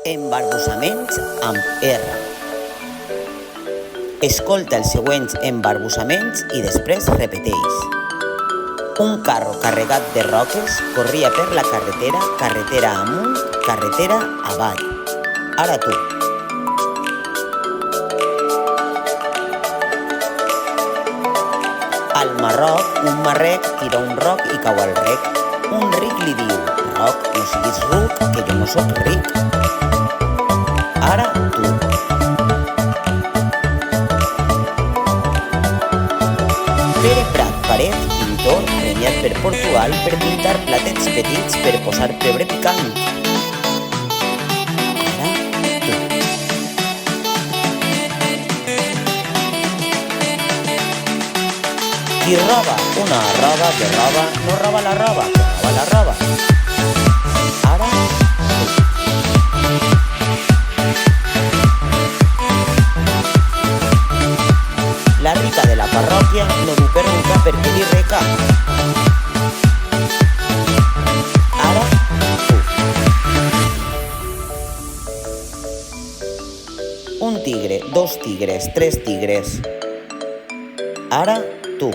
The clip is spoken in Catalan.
Embarbussaments amb R. Escolta els següents embarbussaments i després repeteix. Un carro carregat de roques corria per la carretera, carretera amunt, carretera avall. Ara tu. Al Marroc, un marrec tira un roc i cau al rec. Un ric li diu: roc, no siguis ruc, que jo no sóc ric. Ara tu. Pere Prat Paret, pintor, premiat per Portugal per pintar platets petits per posar pebre picant. Ara tu. Qui roba una roba de roba no roba la roba, que roba la roba. Ara tu. La rica de la parròquia no du per nunca perquè li reca. Ara tu. Un tigre, dos tigres, tres tigres. Ara tu.